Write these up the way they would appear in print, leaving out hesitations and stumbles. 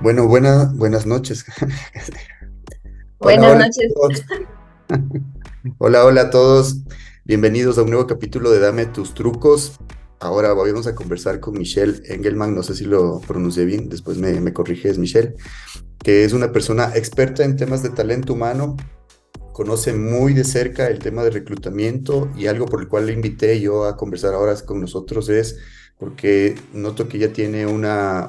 Bueno, buenas noches. Hola, Buenas hola a noches. todos. Hola a todos. Bienvenidos a un nuevo capítulo de Dame tus trucos. Ahora vamos a conversar con Michelle Engelman, no sé si lo pronuncié bien, después me corriges, Michelle, que es una persona experta en temas de talento humano, conoce muy de cerca el tema de reclutamiento y algo por el cual le invité yo a conversar ahora con nosotros es porque noto que ella tiene una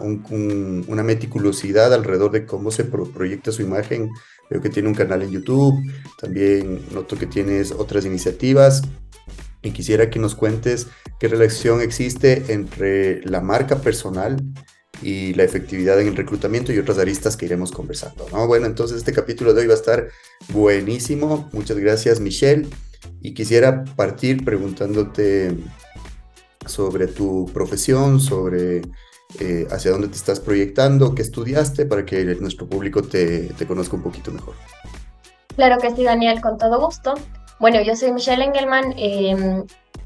meticulosidad alrededor de cómo se proyecta su imagen. Veo que tiene un canal en YouTube, también noto que tienes otras iniciativas y quisiera que nos cuentes qué relación existe entre la marca personal y la efectividad en el reclutamiento y otras aristas que iremos conversando, ¿no? Bueno, entonces este capítulo de hoy va a estar buenísimo. Muchas gracias, Michelle. Y quisiera partir preguntándote sobre tu profesión, sobre hacia dónde te estás proyectando, qué estudiaste, para que nuestro público te conozca un poquito mejor. Claro que sí, Daniel, con todo gusto. Bueno, yo soy Michelle Engelman.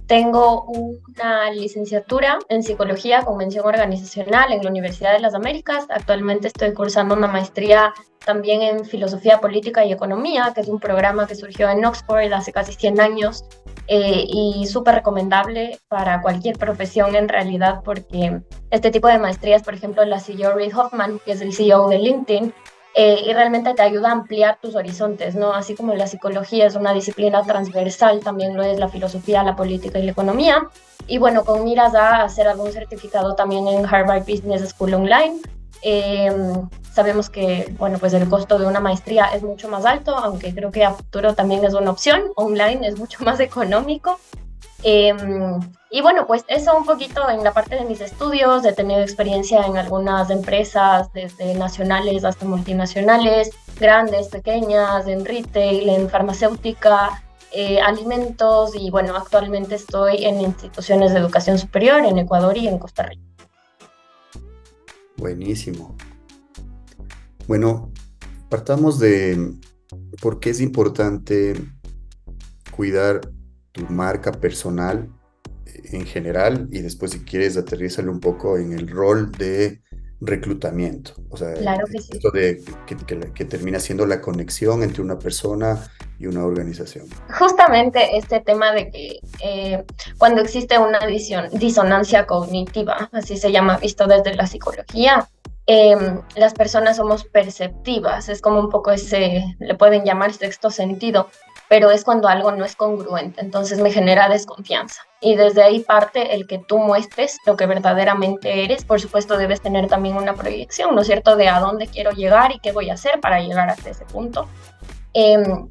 Tengo una licenciatura en Psicología con mención organizacional en la Universidad de las Américas. Actualmente estoy cursando una maestría también en Filosofía Política y Economía, que es un programa que surgió en Oxford hace casi 100 años y súper recomendable para cualquier profesión en realidad, porque este tipo de maestrías, por ejemplo, la siguió Reid Hoffman, que es el CEO de LinkedIn, y realmente te ayuda a ampliar tus horizontes, ¿no? Así como la psicología es una disciplina transversal, también lo es la filosofía, la política y la economía. Y bueno, con miras a hacer algún certificado también en Harvard Business School Online. Eh, Sabemos que, bueno, pues el costo de una maestría es mucho más alto, aunque creo que a futuro también es una opción. Online es mucho más económico. Eh, y bueno, pues eso un poquito en la parte de mis estudios. He tenido experiencia en algunas empresas, desde nacionales hasta multinacionales, grandes, pequeñas, en retail, en farmacéutica, alimentos y bueno, actualmente estoy en instituciones de educación superior en Ecuador y en Costa Rica. Buenísimo. Bueno, partamos de por qué es importante cuidar tu marca personal en general y después si quieres aterrízalo un poco en el rol de reclutamiento, o sea, Claro que sí. esto de que termina siendo la conexión entre una persona y una organización. Justamente este tema de que cuando existe una disonancia cognitiva, así se llama, visto desde la psicología, eh, las personas somos perceptivas, es como un poco ese, le pueden llamar sexto sentido, pero es cuando algo no es congruente, entonces me genera desconfianza. Y desde ahí parte el que tú muestres lo que verdaderamente eres. Por supuesto, debes tener también una proyección, ¿no es cierto?, de a dónde quiero llegar y qué voy a hacer para llegar hasta ese punto.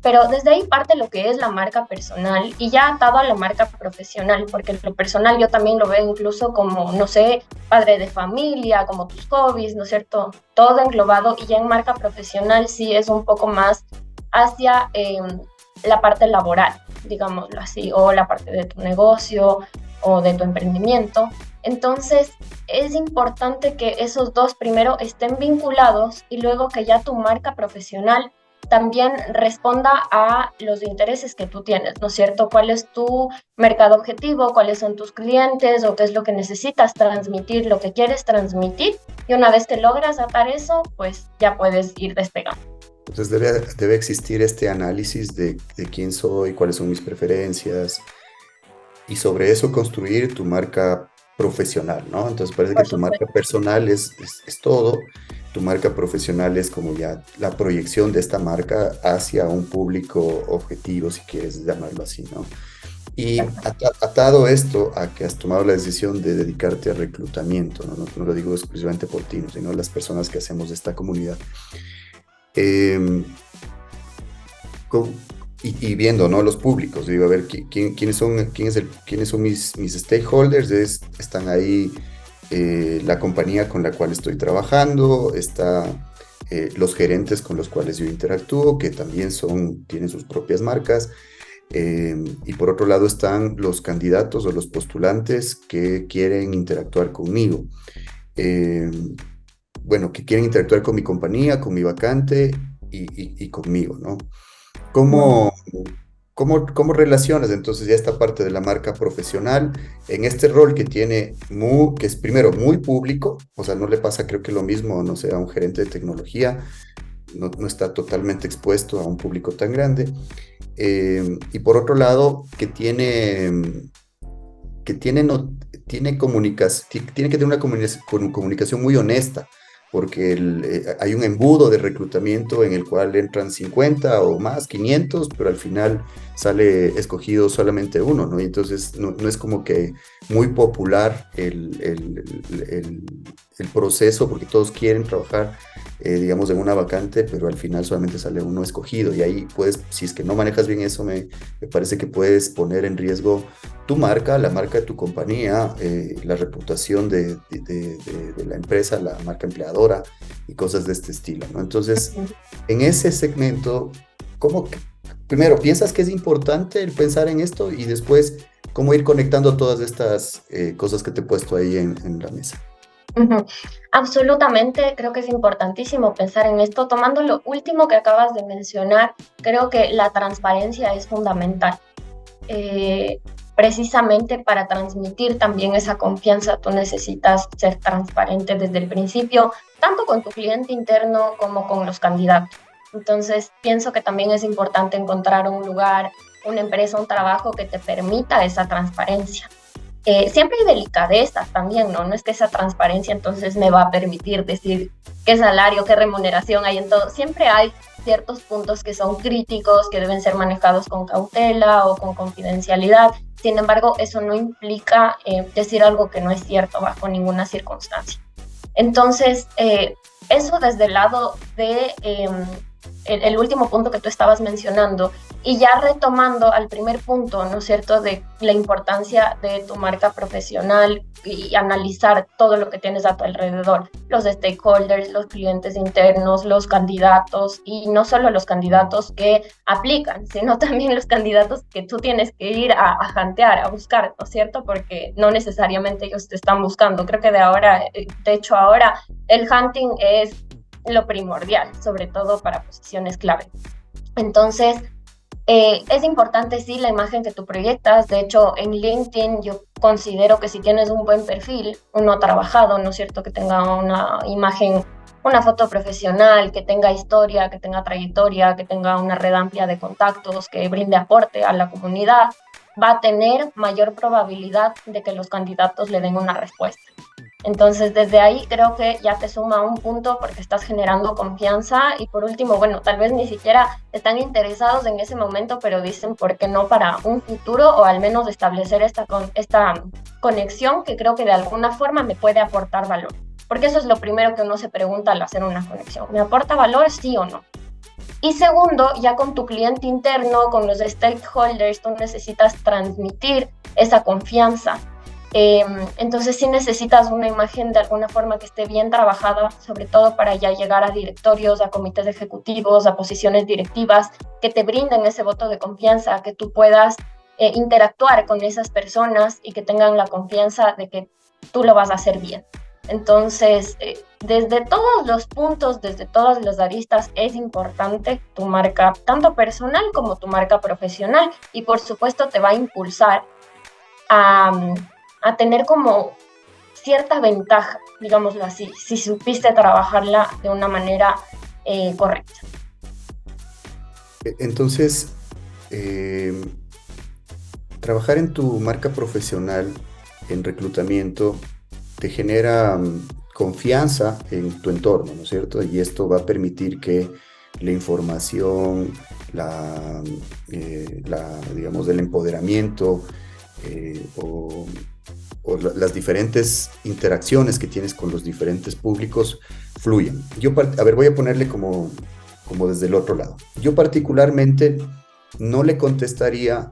Pero desde ahí parte lo que es la marca personal y ya atado a la marca profesional, porque lo personal yo también lo veo incluso como, no sé, padre de familia, como tus hobbies, ¿no es cierto? Todo englobado, y ya en marca profesional sí es un poco más hacia la parte laboral, digámoslo así, o la parte de tu negocio o de tu emprendimiento. Entonces, es importante que esos dos primero estén vinculados y luego que ya tu marca profesional también responda a los intereses que tú tienes, ¿no es cierto? ¿Cuál es tu mercado objetivo? ¿Cuáles son tus clientes? ¿O qué es lo que necesitas transmitir, lo que quieres transmitir? Y una vez que logras atar eso, pues ya puedes ir despegando. Entonces debe existir este análisis de quién soy, cuáles son mis preferencias y sobre eso construir tu marca profesional, ¿no? Entonces parece que Por tu marca supuesto. personal es todo, tu marca profesional es como ya la proyección de esta marca hacia un público objetivo, si quieres llamarlo así, ¿no? Y atado esto a que has tomado la decisión de dedicarte al reclutamiento, ¿no? No lo digo exclusivamente por ti, ¿no? Sino las personas que hacemos esta comunidad. Eh, con- y viendo, ¿no? Los públicos, digo, a ver, quiénes son, quiénes son mis stakeholders? Están ahí la compañía con la cual estoy trabajando, los gerentes con los cuales yo interactúo, que también tienen sus propias marcas, y por otro lado están los candidatos o los postulantes que quieren interactuar conmigo. Eh, bueno, que quieren interactuar con mi compañía, con mi vacante y conmigo, ¿no? Muy ¿Cómo, bien. ¿Cómo relacionas entonces ya esta parte de la marca profesional en este rol que tiene, que es primero muy público, o sea, no le pasa creo que lo mismo, no sé, a un gerente de tecnología, no está totalmente expuesto a un público tan grande, y por otro lado, tiene que tener una comunicación muy honesta, porque hay un embudo de reclutamiento en el cual entran 50 o más, 500, pero al final sale escogido solamente uno, ¿no? Y entonces no es como que muy popular el proceso, porque todos quieren trabajar, digamos, en una vacante, pero al final solamente sale uno escogido. Y ahí puedes, si es que no manejas bien eso, me parece que puedes poner en riesgo tu marca, la marca de tu compañía, la reputación de la empresa, la marca empleadora y cosas de este estilo, ¿no? Entonces, en ese segmento, ¿cómo, primero, piensas que es importante el pensar en esto y después, cómo ir conectando todas estas cosas que te he puesto ahí en la mesa? Ujú. Absolutamente, creo que es importantísimo pensar en esto. Tomando lo último que acabas de mencionar, creo que la transparencia es fundamental. Eh, Precisamente para transmitir también esa confianza, tú necesitas ser transparente desde el principio, tanto con tu cliente interno como con los candidatos. Entonces, pienso que también es importante encontrar un lugar, una empresa, un trabajo que te permita esa transparencia. Siempre hay delicadezas también, ¿no? No es que esa transparencia entonces me va a permitir decir qué salario, qué remuneración hay en todo. Siempre hay ciertos puntos que son críticos, que deben ser manejados con cautela o con confidencialidad. Sin embargo, eso no implica decir algo que no es cierto bajo ninguna circunstancia. Entonces, eso desde el lado de el último punto que tú estabas mencionando, y ya retomando al primer punto, ¿no es cierto?, de la importancia de tu marca profesional y analizar todo lo que tienes a tu alrededor, los stakeholders, los clientes internos, los candidatos, y no solo los candidatos que aplican, sino también los candidatos que tú tienes que ir a jantear, a buscar, ¿no es cierto?, porque no necesariamente ellos te están buscando. Creo que de hecho ahora el hunting es lo primordial, sobre todo para posiciones clave. Entonces, es importante, sí, la imagen que tú proyectas. De hecho, en LinkedIn yo considero que si tienes un buen perfil, uno trabajado, ¿no es cierto?, que tenga una imagen, una foto profesional, que tenga historia, que tenga trayectoria, que tenga una red amplia de contactos, que brinde aporte a la comunidad, va a tener mayor probabilidad de que los candidatos le den una respuesta. Entonces, desde ahí creo que ya te suma un punto porque estás generando confianza y por último, bueno, tal vez ni siquiera están interesados en ese momento, pero dicen, ¿por qué no para un futuro o al menos establecer esta conexión que creo que de alguna forma me puede aportar valor? Porque eso es lo primero que uno se pregunta al hacer una conexión. ¿Me aporta valor, sí o no? Y segundo, ya con tu cliente interno, con los stakeholders, tú necesitas transmitir esa confianza. Entonces sí necesitas una imagen de alguna forma que esté bien trabajada, sobre todo para ya llegar a directorios, a comités ejecutivos, a posiciones directivas, que te brinden ese voto de confianza, que tú puedas interactuar con esas personas y que tengan la confianza de que tú lo vas a hacer bien. Entonces, desde todos los puntos, desde todas las aristas, es importante tu marca, tanto personal como tu marca profesional, y por supuesto te va a impulsar a tener como cierta ventaja, digámoslo así, si supiste trabajarla de una manera correcta. Entonces, eh, trabajar en tu marca profesional, en reclutamiento, te genera confianza en tu entorno, ¿no es cierto? Y esto va a permitir que la información, digamos, del empoderamiento o las diferentes interacciones que tienes con los diferentes públicos fluyan. A ver, voy a ponerle como desde el otro lado. Yo particularmente no le contestaría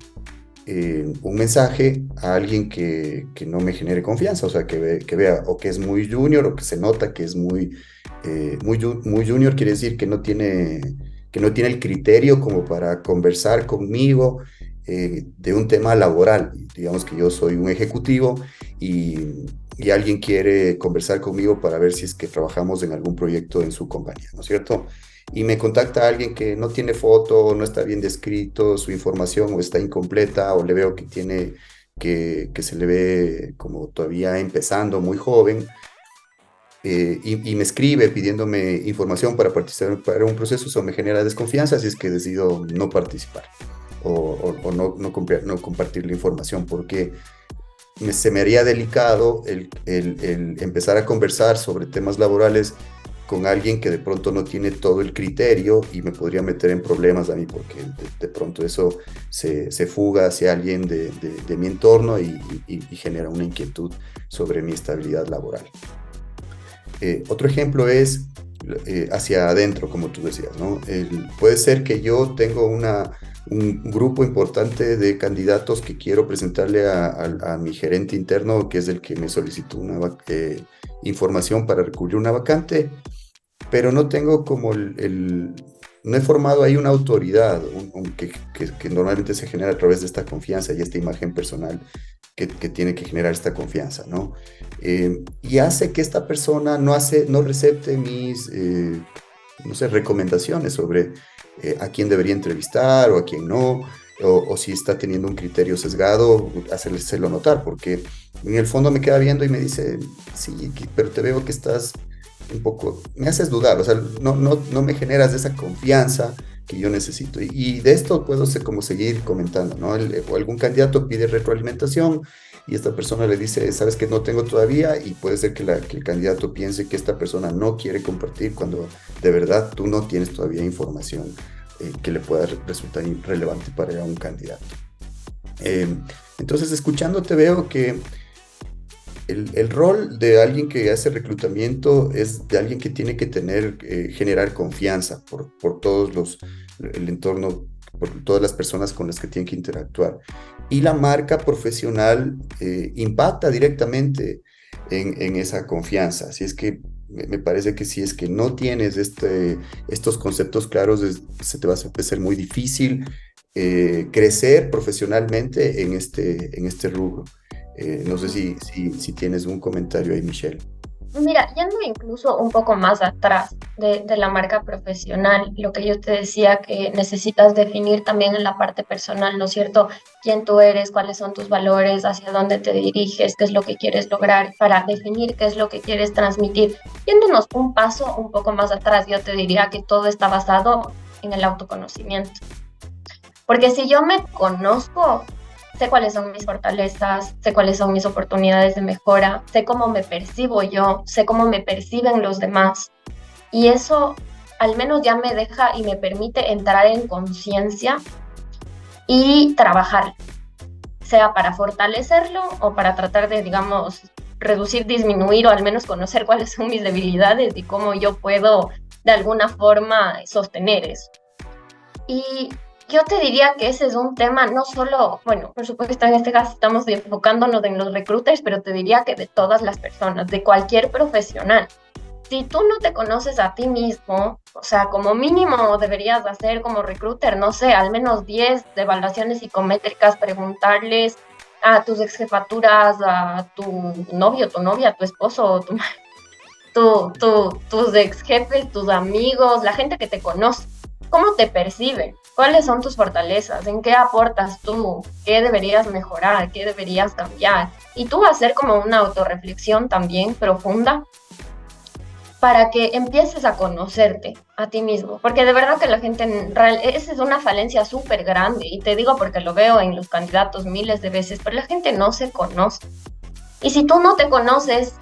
un mensaje a alguien que no me genere confianza, o sea, que vea o que es muy junior o que se nota que es muy junior, quiere decir que no tiene el criterio como para conversar conmigo de un tema laboral. Digamos que yo soy un ejecutivo y y alguien quiere conversar conmigo para ver si es que trabajamos en algún proyecto en su compañía, ¿no es cierto? Y me contacta alguien que no tiene foto, no está bien descrito, su información o está incompleta, o le veo que tiene, que se le ve como todavía empezando, muy joven, y me escribe pidiéndome información para participar en un proceso, eso me genera desconfianza, así es que decido no participar o no compartir la información, porque se me haría delicado el empezar a conversar sobre temas laborales con alguien que de pronto no tiene todo el criterio y me podría meter en problemas a mí, porque de pronto eso se fuga hacia alguien de mi entorno y genera una inquietud sobre mi estabilidad laboral. Otro ejemplo es hacia adentro, como tú decías, ¿no? Puede ser que yo tengo un grupo importante de candidatos que quiero presentarle a mi gerente interno, que es el que me solicitó información para recubrir una vacante, pero no tengo como no he formado ahí una autoridad que normalmente se genera a través de esta confianza y esta imagen personal que tiene que generar esta confianza, ¿no? Y hace que esta persona no recepte mis, no sé, recomendaciones sobre a quién debería entrevistar o a quién no, o si está teniendo un criterio sesgado, hacérselo notar, porque en el fondo me queda viendo y me dice, sí, pero te veo que estás un poco, me haces dudar, o sea, no me generas esa confianza que yo necesito. Y de esto puedo como seguir comentando, ¿no? O algún candidato pide retroalimentación y esta persona le dice, sabes que no tengo todavía, y puede ser que el candidato piense que esta persona no quiere compartir cuando de verdad tú no tienes todavía información que le pueda resultar relevante para un candidato. Entonces, escuchándote veo que el rol de alguien que hace reclutamiento es de alguien que tiene que generar confianza por el entorno, por todas las personas con las que tiene que interactuar. Y la marca profesional impacta directamente en esa confianza. Así es que me parece que si es que no tienes estos conceptos claros, se te va a hacer muy difícil crecer profesionalmente en este rubro. No sé si tienes un comentario ahí, Michelle. Mira, yendo incluso un poco más atrás de la marca profesional, lo que yo te decía que necesitas definir también en la parte personal, ¿no es cierto? Quién tú eres, cuáles son tus valores, hacia dónde te diriges, qué es lo que quieres lograr, para definir qué es lo que quieres transmitir. Yéndonos un paso un poco más atrás, yo te diría que todo está basado en el autoconocimiento. Porque si yo me conozco, sé cuáles son mis fortalezas, sé cuáles son mis oportunidades de mejora, sé cómo me percibo yo, sé cómo me perciben los demás. Y eso al menos ya me deja y me permite entrar en conciencia y trabajar, sea para fortalecerlo o para tratar de, digamos, reducir, disminuir o al menos conocer cuáles son mis debilidades y cómo yo puedo de alguna forma sostener eso. Y yo te diría que ese es un tema no solo, bueno, por supuesto en este caso estamos enfocándonos en los recruiters, pero te diría que de todas las personas, de cualquier profesional. Si tú no te conoces a ti mismo, o sea, como mínimo deberías hacer como recruiter, no sé, al menos 10 de evaluaciones psicométricas, preguntarles a tus exjefaturas, a tu novio, tu novia, tu esposo, tus ex jefes, tus amigos, la gente que te conoce. ¿Cómo te perciben? ¿Cuáles son tus fortalezas? ¿En qué aportas tú? ¿Qué deberías mejorar? ¿Qué deberías cambiar? Y tú hacer como una autorreflexión también profunda para que empieces a conocerte a ti mismo. Porque de verdad que la gente, esa es una falencia súper grande. Y te digo porque lo veo en los candidatos miles de veces, pero la gente no se conoce. Y si tú no te conoces,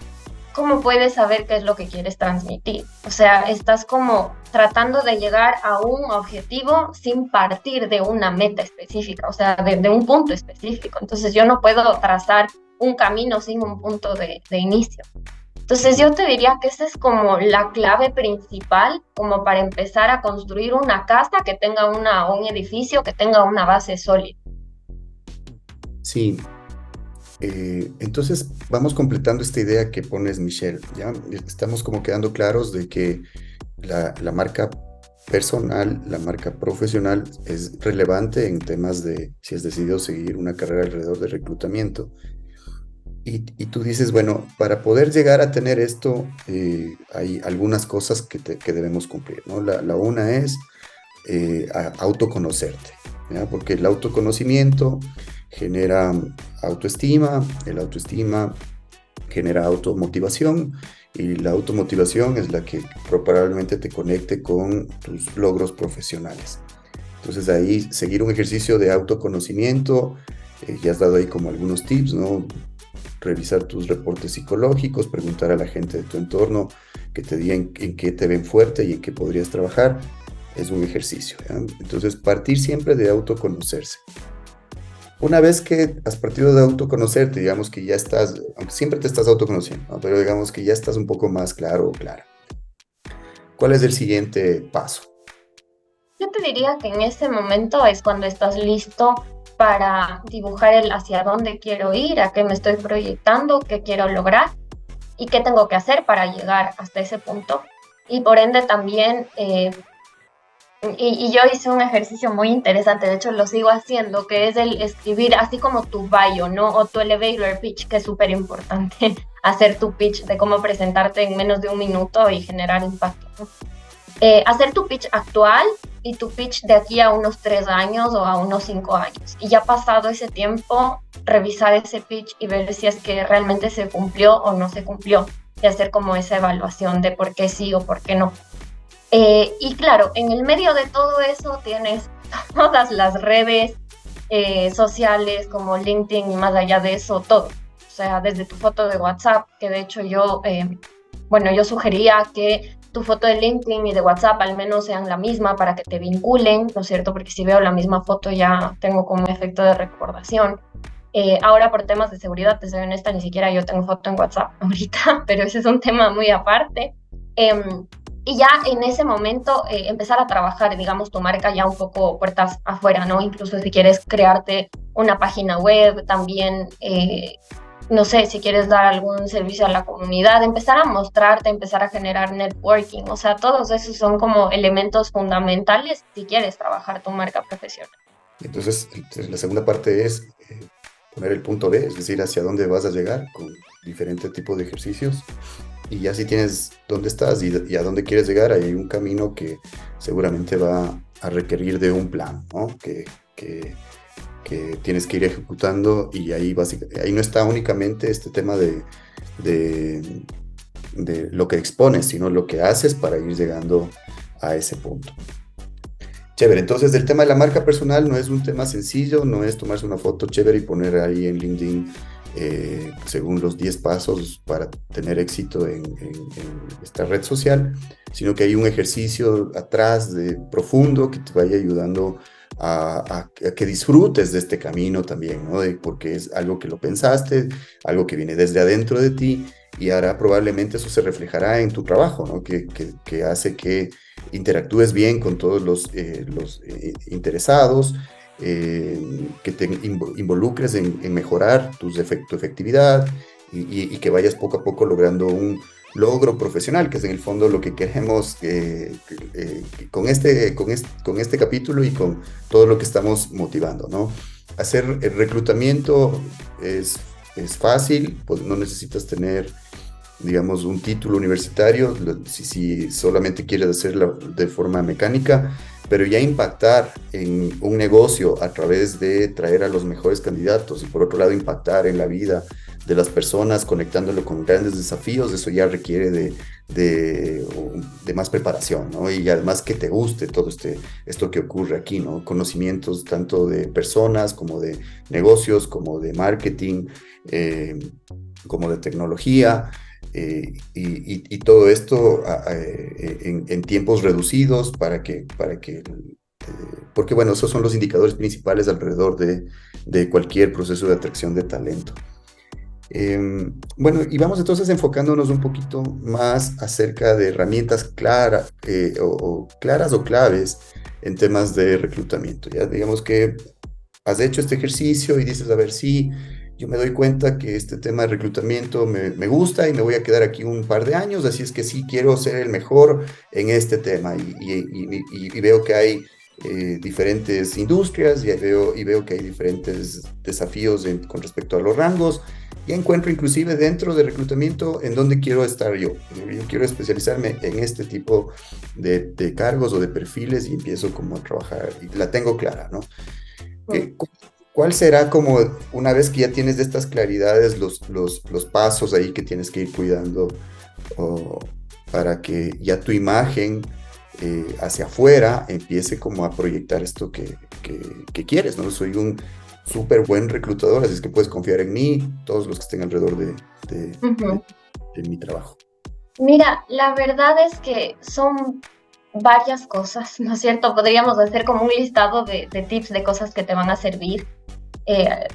¿cómo puedes saber qué es lo que quieres transmitir? O sea, estás como tratando de llegar a un objetivo sin partir de una meta específica, o sea, de un punto específico. Entonces yo no puedo trazar un camino sin un punto de inicio. Entonces yo te diría que esa es como la clave principal como para empezar a construir una casa que tenga un edificio que tenga una base sólida. Sí, entonces vamos completando esta idea que pones, Michelle. Ya estamos como quedando claros de que la marca personal, la marca profesional es relevante en temas de si has decidido seguir una carrera alrededor de reclutamiento. y tú dices, bueno, para poder llegar a tener esto, hay algunas cosas que debemos cumplir, ¿no? La una es autoconocerte, ¿ya? Porque el autoconocimiento genera autoestima, el autoestima genera automotivación y la automotivación es la que probablemente te conecte con tus logros profesionales. Entonces ahí seguir un ejercicio de autoconocimiento, ya has dado ahí como algunos tips, ¿no? Revisar tus reportes psicológicos, preguntar a la gente de tu entorno que te diga en qué te ven fuerte y en qué podrías trabajar, es un ejercicio, ¿ya? Entonces partir siempre de autoconocerse. Una vez que has partido de autoconocerte, digamos que ya estás, aunque siempre te estás autoconociendo, ¿no? Pero digamos que ya estás un poco más claro o clara. ¿Cuál es el siguiente paso? Yo te diría que en ese momento es cuando estás listo para dibujar el hacia dónde quiero ir, a qué me estoy proyectando, qué quiero lograr y qué tengo que hacer para llegar hasta ese punto. Y por ende también, y yo hice un ejercicio muy interesante, de hecho lo sigo haciendo, que es el escribir así como tu bio, ¿no? O tu elevator pitch, que es súper importante, hacer tu pitch de cómo presentarte en menos de un minuto y generar impacto, ¿no? Hacer tu pitch actual y tu pitch de aquí a unos 3 años o a unos 5 años. Y ya pasado ese tiempo, revisar ese pitch y ver si es que realmente se cumplió o no se cumplió. Y hacer como esa evaluación de por qué sí o por qué no. Y claro, en el medio de todo eso tienes todas las redes sociales como LinkedIn y más allá de eso, todo. O sea, desde tu foto de WhatsApp, que de hecho yo sugería que tu foto de LinkedIn y de WhatsApp al menos sean la misma para que te vinculen, ¿no es cierto? Porque si veo la misma foto ya tengo como efecto de recordación. Ahora por temas de seguridad, te soy honesta, ni siquiera yo tengo foto en WhatsApp ahorita, pero ese es un tema muy aparte. Y ya en ese momento empezar a trabajar, digamos, tu marca ya un poco puertas afuera, ¿no? Incluso si quieres crearte una página web, también no sé, si quieres dar algún servicio a la comunidad, empezar a mostrarte, empezar a generar networking, o sea, todos esos son como elementos fundamentales si quieres trabajar tu marca profesional. Entonces, la segunda parte es poner el punto B, es decir, hacia dónde vas a llegar con diferentes tipos de ejercicios. Y ya si tienes dónde estás y a dónde quieres llegar, hay un camino que seguramente va a requerir de un plan, ¿no? Que tienes que ir ejecutando y ahí no está únicamente este tema de, de lo que expones, sino lo que haces para ir llegando a ese punto. Chévere, entonces el tema de la marca personal no es un tema sencillo, no es tomarse una foto chévere y poner ahí en LinkedIn según los 10 pasos para tener éxito en esta red social, sino que hay un ejercicio atrás profundo que te vaya ayudando a que disfrutes de este camino también, ¿no? Porque es algo que lo pensaste, algo que viene desde adentro de ti y ahora probablemente eso se reflejará en tu trabajo, ¿no? Que hace que interactúes bien con todos los interesados, que te involucres en mejorar tu efectividad y que vayas poco a poco logrando un logro profesional, que es en el fondo lo que queremos con este capítulo y con todo lo que estamos motivando, ¿no? Hacer el reclutamiento es fácil, pues no necesitas tener, digamos, un título universitario, si solamente quieres hacerlo de forma mecánica, pero ya impactar en un negocio a través de traer a los mejores candidatos y por otro lado impactar en la vida de las personas conectándolo con grandes desafíos, eso ya requiere de más preparación, ¿no? Y además que te guste todo esto que ocurre aquí, ¿no? Conocimientos tanto de personas como de negocios, como de marketing, como de tecnología. Y todo esto en tiempos reducidos porque bueno, esos son los indicadores principales alrededor de cualquier proceso de atracción de talento. Bueno, y vamos entonces enfocándonos un poquito más acerca de herramientas claras claras o claves en temas de reclutamiento. Ya digamos que has hecho este ejercicio y dices, a ver, sí, yo me doy cuenta que este tema de reclutamiento me gusta y me voy a quedar aquí un par de años, así es que sí quiero ser el mejor en este tema y veo que hay diferentes industrias y veo que hay diferentes desafíos con respecto a los rangos ya encuentro inclusive dentro de reclutamiento en dónde quiero estar yo. Yo quiero especializarme en este tipo de cargos o de perfiles y empiezo como a trabajar y la tengo clara, ¿no? Mm. ¿Cuál será como una vez que ya tienes de estas claridades los pasos ahí que tienes que ir cuidando o para que ya tu imagen hacia afuera empiece como a proyectar esto que quieres, ¿no? Soy un súper buen reclutador, así es que puedes confiar en mí, todos los que estén alrededor de, de- Ujú. de mi trabajo. Mira, la verdad es que son varias cosas, ¿no es cierto? Podríamos hacer como un listado de tips de cosas que te van a servir.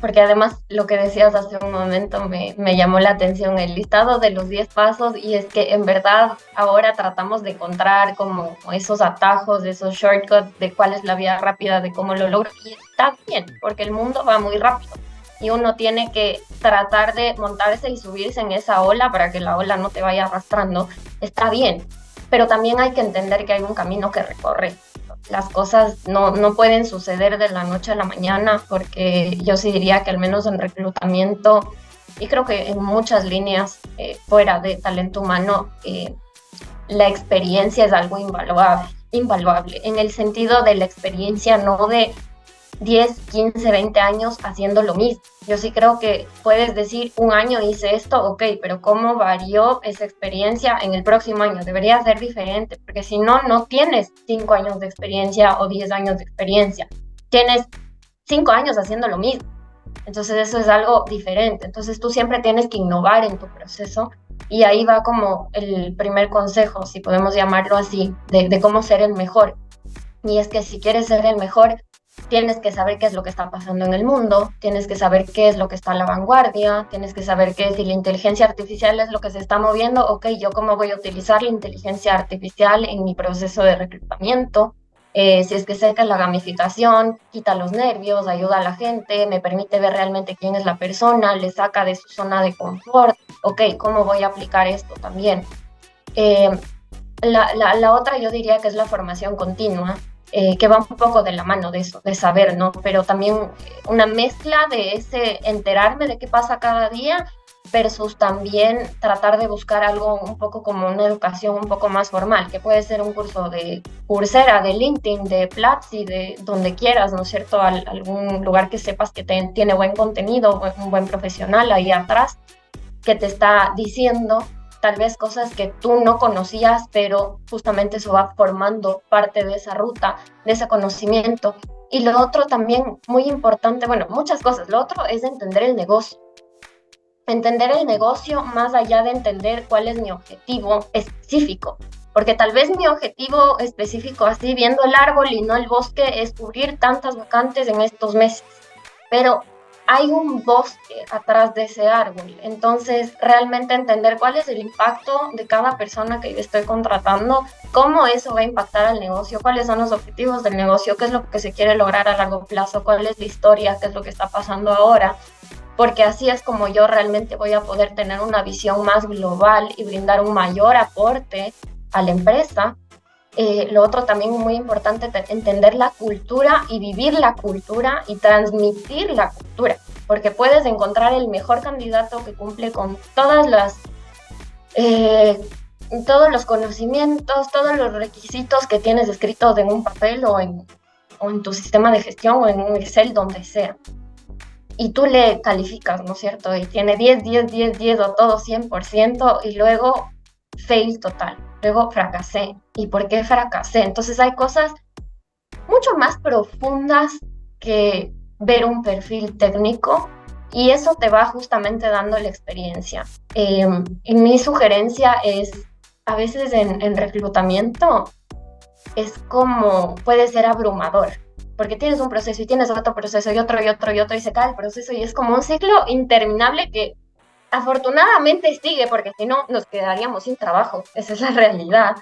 Porque además lo que decías hace un momento me llamó la atención, el listado de los 10 pasos, y es que en verdad ahora tratamos de encontrar como esos atajos, esos shortcuts de cuál es la vía rápida, de cómo lo logro, y está bien, porque el mundo va muy rápido y uno tiene que tratar de montarse y subirse en esa ola para que la ola no te vaya arrastrando, está bien, pero también hay que entender que hay un camino que recorrer. Las cosas no pueden suceder de la noche a la mañana, porque yo sí diría que al menos en reclutamiento, y creo que en muchas líneas fuera de talento humano, la experiencia es algo invaluable, en el sentido de la experiencia, no de 10, 15, 20 años haciendo lo mismo. Yo sí creo que puedes decir, un año hice esto, ok, pero ¿cómo varió esa experiencia en el próximo año? Debería ser diferente, porque si no, no tienes 5 años de experiencia o 10 años de experiencia. Tienes 5 años haciendo lo mismo. Entonces eso es algo diferente. Entonces tú siempre tienes que innovar en tu proceso, y ahí va como el primer consejo, si podemos llamarlo así, de cómo ser el mejor. Y es que si quieres ser el mejor, tienes que saber qué es lo que está pasando en el mundo, tienes que saber qué es lo que está a la vanguardia, tienes que saber qué, si la inteligencia artificial es lo que se está moviendo, ok, yo cómo voy a utilizar la inteligencia artificial en mi proceso de reclutamiento. Si es que sé que la gamificación quita los nervios, ayuda a la gente, me permite ver realmente quién es la persona, le saca de su zona de confort, ok, ¿cómo voy a aplicar esto también? Eh, la otra yo diría que es la formación continua, que va un poco de la mano de eso, de saber, ¿no? Pero también una mezcla de ese enterarme de qué pasa cada día versus también tratar de buscar algo un poco como una educación un poco más formal, que puede ser un curso de Coursera, de LinkedIn, de Platzi, de donde quieras, ¿no es cierto? Algún lugar que sepas que tiene buen contenido, un buen profesional ahí atrás que te está diciendo tal vez cosas que tú no conocías, pero justamente eso va formando parte de esa ruta, de ese conocimiento. Y lo otro también muy importante, bueno, muchas cosas, lo otro es entender el negocio más allá de entender cuál es mi objetivo específico, porque tal vez mi objetivo específico, así viendo el árbol y no el bosque, es cubrir tantas vacantes en estos meses, pero hay un bosque atrás de ese árbol. Entonces, realmente entender cuál es el impacto de cada persona que yo estoy contratando, cómo eso va a impactar al negocio, cuáles son los objetivos del negocio, qué es lo que se quiere lograr a largo plazo, cuál es la historia, qué es lo que está pasando ahora, porque así es como yo realmente voy a poder tener una visión más global y brindar un mayor aporte a la empresa. Lo otro también muy importante, entender la cultura y vivir la cultura y transmitir la cultura, porque puedes encontrar el mejor candidato que cumple con eh, todos los conocimientos, todos los requisitos que tienes escritos en un papel o en tu sistema de gestión o en un Excel, donde sea. Y tú le calificas, ¿no es cierto? Y tiene 10, 10, 10, 10 o todo 100%, y luego fail total. Luego fracasé. ¿Y por qué fracasé? Entonces hay cosas mucho más profundas que ver un perfil técnico, y eso te va justamente dando la experiencia. Y mi sugerencia es, a veces en reclutamiento, es como, puede ser abrumador, porque tienes un proceso y tienes otro proceso y otro y otro y otro, y se cae el proceso, y es como un ciclo interminable que afortunadamente sigue, porque si no nos quedaríamos sin trabajo, esa es la realidad,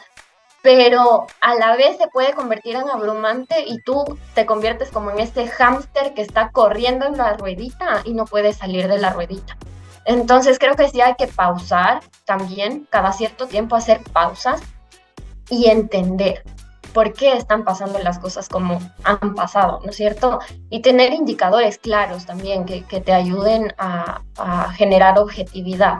pero a la vez se puede convertir en abrumante y tú te conviertes como en este hámster que está corriendo en la ruedita y no puede salir de la ruedita. Entonces creo que sí hay que pausar también, cada cierto tiempo hacer pausas y entender. por qué están pasando las cosas como han pasado, ¿no es cierto? Y tener indicadores claros también que te ayuden a generar objetividad.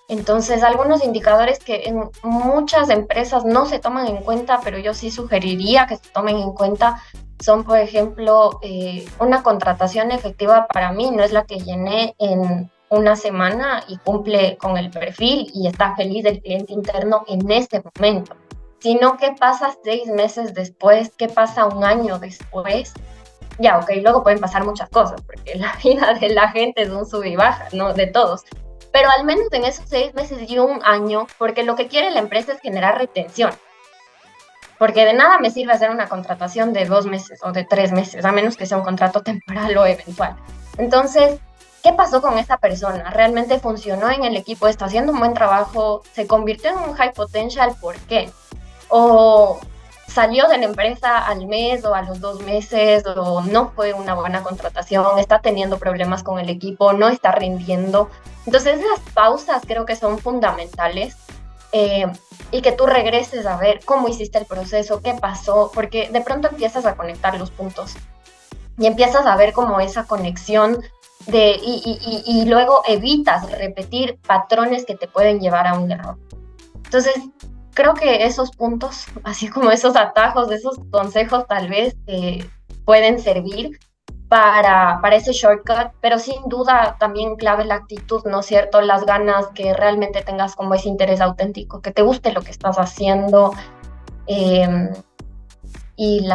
Entonces, algunos indicadores que en muchas empresas no se toman en cuenta, pero yo sí sugeriría que se tomen en cuenta, son, por ejemplo, una contratación efectiva para mí no es la que llené en una semana y cumple con el perfil y está feliz del cliente interno en este momento, sino qué pasa 6 meses después, qué pasa un año después. Ya, ok, luego pueden pasar muchas cosas, porque la vida de la gente es un sub y baja, ¿no? De todos. Pero al menos en esos 6 meses y un año, porque lo que quiere la empresa es generar retención. Porque de nada me sirve hacer una contratación de 2 meses o de 3 meses, a menos que sea un contrato temporal o eventual. Entonces, ¿qué pasó con esta persona? ¿Realmente funcionó en el equipo? ¿Está haciendo un buen trabajo? ¿Se convirtió en un high potential? ¿Por qué? ¿O salió de la empresa al mes o a los 2 meses o no fue una buena contratación, está teniendo problemas con el equipo, no está rindiendo? Entonces esas pausas creo que son fundamentales, y que tú regreses a ver cómo hiciste el proceso, qué pasó, porque de pronto empiezas a conectar los puntos y empiezas a ver como esa conexión y luego evitas repetir patrones que te pueden llevar a un error. Entonces, creo que esos puntos, así como esos atajos, esos consejos tal vez pueden servir para ese shortcut, pero sin duda también clave la actitud, ¿no es cierto? Las ganas, que realmente tengas como ese interés auténtico, que te guste lo que estás haciendo, eh, y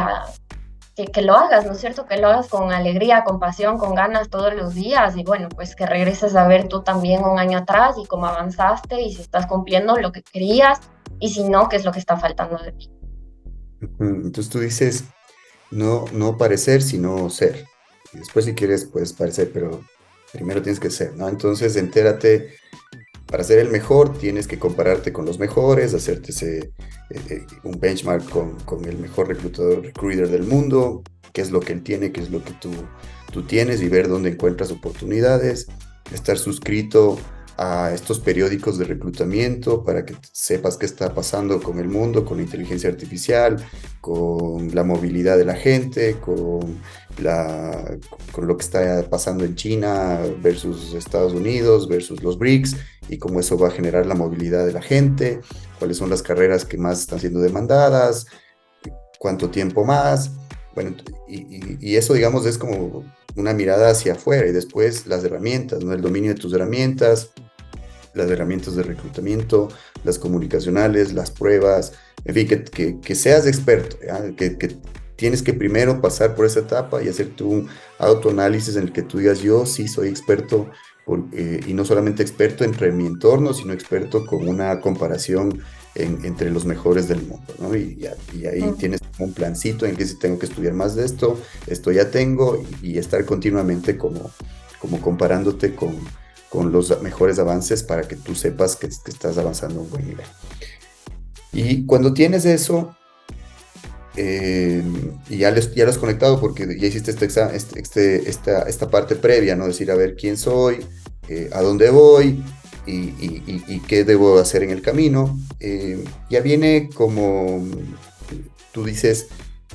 que lo hagas, ¿no es cierto? Que lo hagas con alegría, con pasión, con ganas todos los días y bueno, pues que regreses a ver tú también un año atrás y cómo avanzaste y si estás cumpliendo lo que querías y si no, qué es lo que está faltando de ti. Entonces tú dices, no, no parecer, sino ser. Y después si quieres, puedes parecer, pero primero tienes que ser, ¿no? Entonces entérate, para ser el mejor tienes que compararte con los mejores, hacerte un benchmark con el mejor recruiter del mundo, qué es lo que él tiene, qué es lo que tú tienes y ver dónde encuentras oportunidades, estar suscrito a estos periódicos de reclutamiento para que sepas qué está pasando con el mundo, con la inteligencia artificial, con la movilidad de la gente, con lo que está pasando en China versus Estados Unidos versus los BRICS y cómo eso va a generar la movilidad de la gente, cuáles son las carreras que más están siendo demandadas, cuánto tiempo más. Bueno, y eso, digamos, es como una mirada hacia afuera y después las herramientas, ¿no? El dominio de tus herramientas, las herramientas de reclutamiento, las comunicacionales, las pruebas, en fin, que seas experto, ¿ya? Que tienes que primero pasar por esa etapa y hacer tu autoanálisis en el que tú digas, yo sí soy experto, y no solamente experto entre mi entorno, sino experto con una comparación entre los mejores del mundo, ¿no? Y ahí tienes un plancito en que si tengo que estudiar más de esto ya tengo, y estar continuamente como comparándote con los mejores avances para que tú sepas que estás avanzando a un buen nivel. Y cuando tienes eso, y ya lo has conectado porque ya hiciste esta parte previa, ¿no? Decir, a ver quién soy, a dónde voy y qué debo hacer en el camino. Ya viene como, tú dices,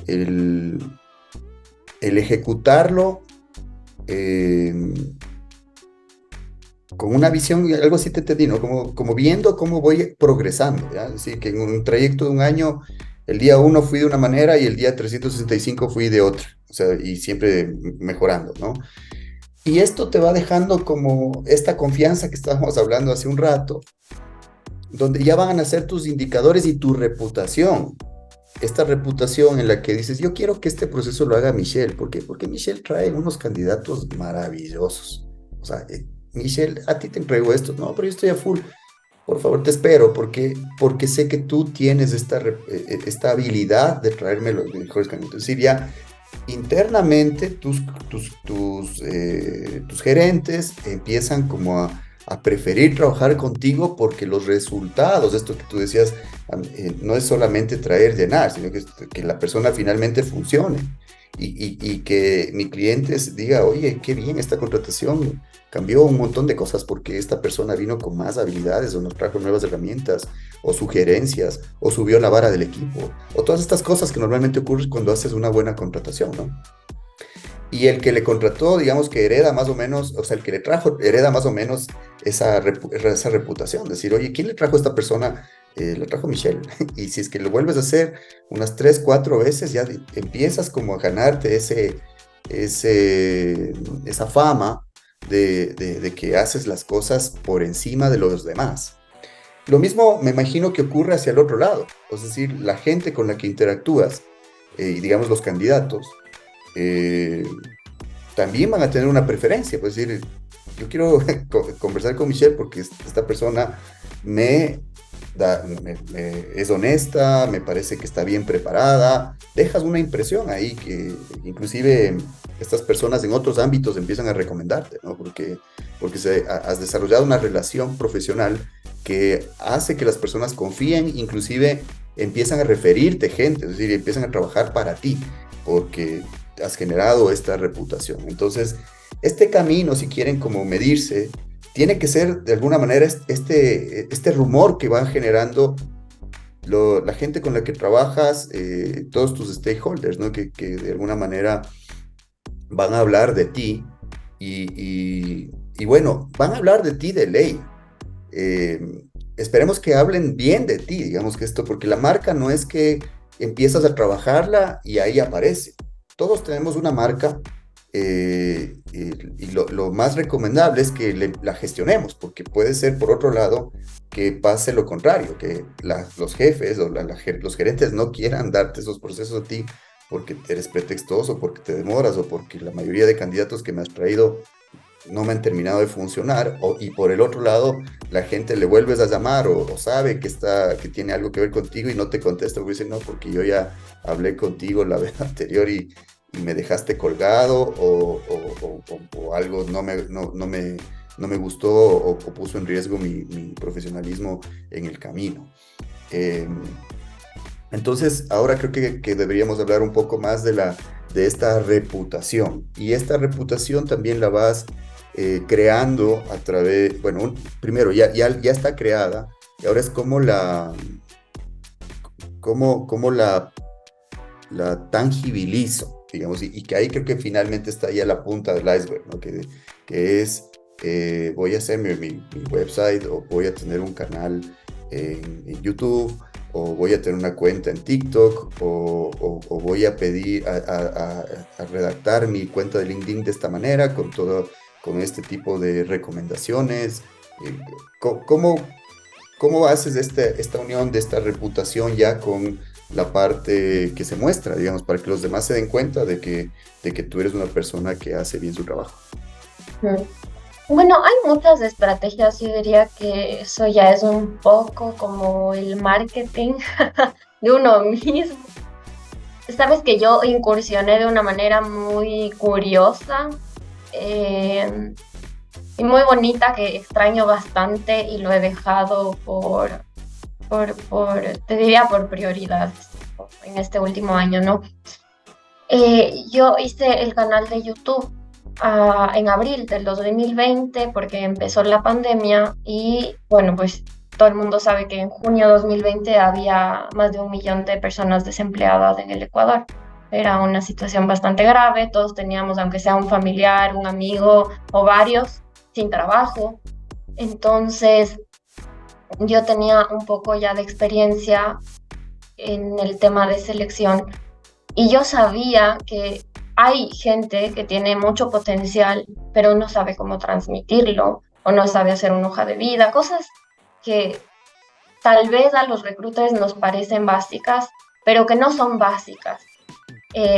el ejecutarlo con una visión, algo así te entendí, ¿no? Como viendo cómo voy progresando, ¿ya? Así que en un trayecto de un año, el día 1 fui de una manera y el día 365 fui de otra, o sea, y siempre mejorando, ¿no? Y esto te va dejando como esta confianza que estábamos hablando hace un rato, donde ya van a ser tus indicadores y tu reputación. Esta reputación en la que dices, yo quiero que este proceso lo haga Michelle. ¿Por qué? Porque Michelle trae unos candidatos maravillosos. O sea, Michelle, a ti te entrego esto. No, pero yo estoy a full. Por favor, te espero, porque sé que tú tienes esta habilidad de traerme los mejores candidatos. Es decir, ya internamente tus gerentes empiezan como a preferir trabajar contigo porque los resultados, esto que tú decías, no es solamente traer, llenar, sino que la persona finalmente funcione. y que mi cliente diga, oye, qué bien esta contratación, cambió un montón de cosas porque esta persona vino con más habilidades o nos trajo nuevas herramientas o sugerencias o subió la vara del equipo o todas estas cosas que normalmente ocurren cuando haces una buena contratación, ¿no? Y el que le contrató, digamos que hereda más o menos, o sea, el que le trajo, hereda más o menos esa reputación. Decir, oye, ¿quién le trajo a esta persona? Le trajo Michelle. Y si es que lo vuelves a hacer unas 3, 4 veces, ya empiezas como a ganarte esa fama de que haces las cosas por encima de los demás. Lo mismo me imagino que ocurre hacia el otro lado. Es decir, la gente con la que interactúas, y digamos los candidatos, eh, también van a tener una preferencia, pues decir, yo quiero conversar con Michelle porque esta persona es honesta, me parece que está bien preparada, dejas una impresión ahí que inclusive estas personas en otros ámbitos empiezan a recomendarte, ¿no? Porque has desarrollado una relación profesional que hace que las personas confíen, inclusive empiezan a referirte gente, es decir, empiezan a trabajar para ti, porque has generado esta reputación. Entonces, este camino, si quieren como medirse, tiene que ser de alguna manera este rumor que van generando la gente con la que trabajas, todos tus stakeholders, ¿no? Que de alguna manera van a hablar de ti y bueno, van a hablar de ti de ley. Esperemos que hablen bien de ti, digamos que esto, porque la marca no es que empiezas a trabajarla y ahí aparece. Todos tenemos una marca y lo más recomendable es que la gestionemos, porque puede ser por otro lado que pase lo contrario, que los jefes o los gerentes no quieran darte esos procesos a ti porque eres pretextoso, porque te demoras o porque la mayoría de candidatos que me has traído no me han terminado de funcionar, y por el otro lado, la gente le vuelves a llamar o sabe que tiene algo que ver contigo y no te contesta, porque dice, no, porque yo ya hablé contigo la vez anterior y me dejaste colgado o algo no me gustó o puso en riesgo mi profesionalismo en el camino. Eh, entonces, ahora creo que deberíamos hablar un poco más de esta reputación. Y esta reputación también la vas creando a través, bueno, primero ya está creada y ahora es como la tangibilizo, digamos, y que ahí creo que finalmente está ya la punta del iceberg, ¿no? Que es, voy a hacer mi website o voy a tener un canal en YouTube o voy a tener una cuenta en TikTok o voy a pedir a redactar mi cuenta de LinkedIn de esta manera con este tipo de recomendaciones. ¿Cómo haces esta unión de esta reputación ya con la parte que se muestra, digamos, para que los demás se den cuenta de que tú eres una persona que hace bien su trabajo? Bueno, hay muchas estrategias, yo diría que eso ya es un poco como el marketing de uno mismo. Sabes que yo incursioné de una manera muy curiosa y muy bonita que extraño bastante y lo he dejado te diría por prioridades en este último año, ¿no? Yo hice el canal de YouTube en abril del 2020 porque empezó la pandemia y bueno, pues todo el mundo sabe que en junio de 2020 había más de 1 millón de personas desempleadas en el Ecuador. Era una situación bastante grave, todos teníamos, aunque sea un familiar, un amigo o varios, sin trabajo. Entonces, yo tenía un poco ya de experiencia en el tema de selección y yo sabía que hay gente que tiene mucho potencial, pero no sabe cómo transmitirlo o no sabe hacer una hoja de vida, cosas que tal vez a los recruiters nos parecen básicas, pero que no son básicas.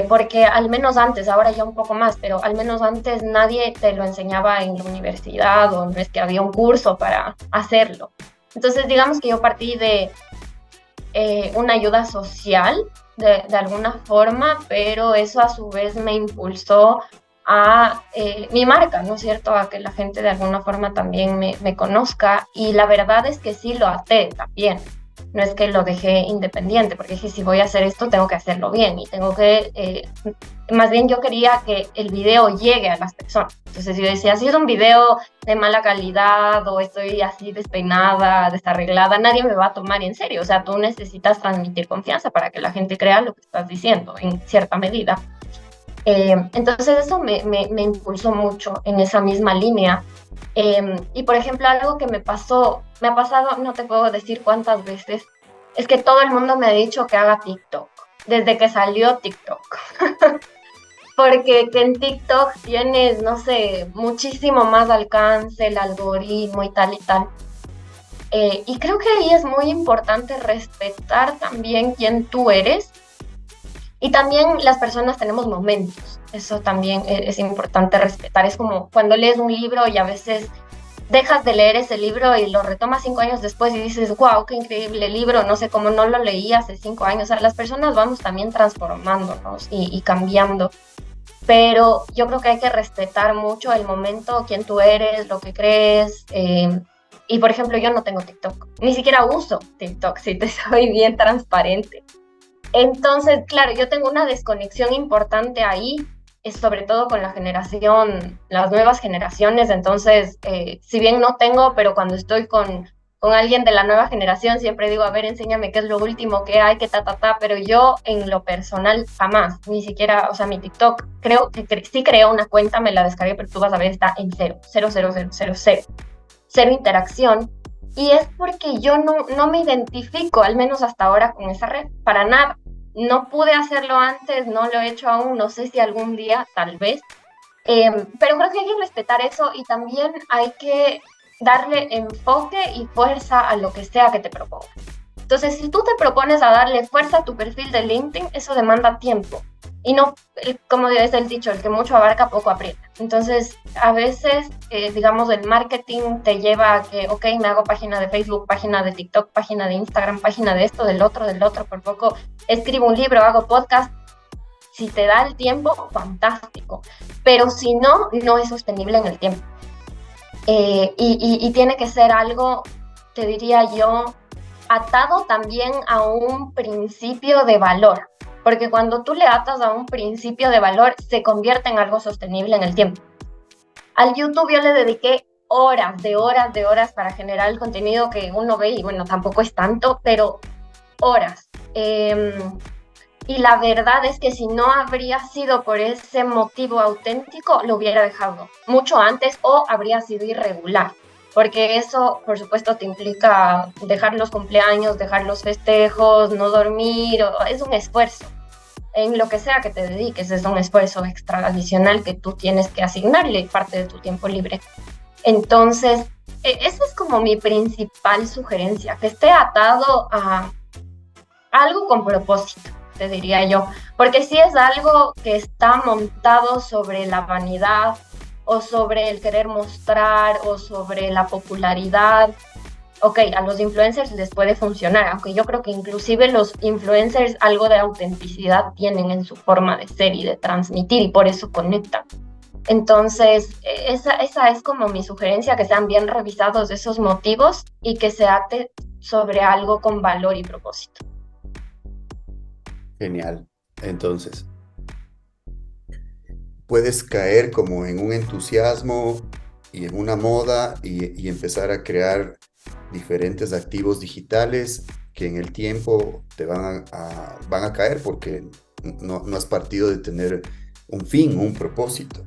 Porque al menos antes, ahora ya un poco más, pero al menos antes nadie te lo enseñaba en la universidad o no es que había un curso para hacerlo. Entonces, digamos que yo partí de una ayuda social de alguna forma, pero eso a su vez me impulsó a mi marca, ¿no es cierto? A que la gente de alguna forma también me conozca y la verdad es que sí lo até también. No es que lo dejé independiente, porque dije, si voy a hacer esto, tengo que hacerlo bien y tengo que, más bien yo quería que el video llegue a las personas. Entonces yo decía, si es un video de mala calidad o estoy así despeinada, desarreglada, nadie me va a tomar en serio. O sea, tú necesitas transmitir confianza para que la gente crea lo que estás diciendo, en cierta medida. Entonces eso me impulsó mucho en esa misma línea. Y por ejemplo, algo que me ha pasado, no te puedo decir cuántas veces, es que todo el mundo me ha dicho que haga TikTok, desde que salió TikTok. Porque que en TikTok tienes, no sé, muchísimo más alcance, el algoritmo y tal y tal. Y creo que ahí es muy importante respetar también quién tú eres. Y también las personas tenemos momentos, eso también es importante respetar. Es como cuando lees un libro y a veces dejas de leer ese libro y lo retomas 5 años después y dices, wow, qué increíble libro, no sé cómo no lo leí hace 5 años. O sea, las personas vamos también transformándonos y cambiando, pero yo creo que hay que respetar mucho el momento, quién tú eres, lo que crees. Y por ejemplo, yo no tengo TikTok, ni siquiera uso TikTok, si te soy bien transparente. Entonces, claro, yo tengo una desconexión importante ahí, es sobre todo con la generación, las nuevas generaciones. Entonces, si bien no tengo, pero cuando estoy con alguien de la nueva generación, siempre digo, a ver, enséñame qué es lo último que hay, qué pero yo en lo personal jamás, ni siquiera, o sea, mi TikTok, creo que sí creé una cuenta, me la descargué, pero tú vas a ver, está en cero, cero, cero, cero, cero, cero, cero interacción. Y es porque yo no me identifico, al menos hasta ahora, con esa red, para nada. No pude hacerlo antes, no lo he hecho aún, no sé si algún día, tal vez. Pero creo que hay que respetar eso y también hay que darle enfoque y fuerza a lo que sea que te propongas. Entonces, si tú te propones a darle fuerza a tu perfil de LinkedIn, eso demanda tiempo. Y no, como es el dicho, el que mucho abarca, poco aprieta. Entonces, a veces, digamos, el marketing te lleva a que, ok, me hago página de Facebook, página de TikTok, página de Instagram, página de esto, del otro, por poco escribo un libro, hago podcast. Si te da el tiempo, fantástico. Pero si no, no es sostenible en el tiempo. Y tiene que ser algo, te diría yo, atado también a un principio de valor, porque cuando tú le atas a un principio de valor, se convierte en algo sostenible en el tiempo. Al YouTube yo le dediqué horas de horas de horas para generar el contenido que uno ve, y bueno, tampoco es tanto, pero horas. Y la verdad es que si no habría sido por ese motivo auténtico, lo hubiera dejado mucho antes o habría sido irregular. Porque eso, por supuesto, te implica dejar los cumpleaños, dejar los festejos, no dormir, es un esfuerzo. En lo que sea que te dediques, es un esfuerzo extra adicional que tú tienes que asignarle parte de tu tiempo libre. Entonces, esa es como mi principal sugerencia, que esté atado a algo con propósito, te diría yo. Porque si es algo que está montado sobre la vanidad, o sobre el querer mostrar, o sobre la popularidad, ok, a los influencers les puede funcionar, aunque yo creo que inclusive los influencers algo de autenticidad tienen en su forma de ser y de transmitir, y por eso conectan. Entonces, esa es como mi sugerencia, que sean bien revisados esos motivos y que se ate sobre algo con valor y propósito. Genial. Entonces, puedes caer como en un entusiasmo y en una moda y empezar a crear diferentes activos digitales que en el tiempo te van a caer porque no has partido de tener un fin, un propósito.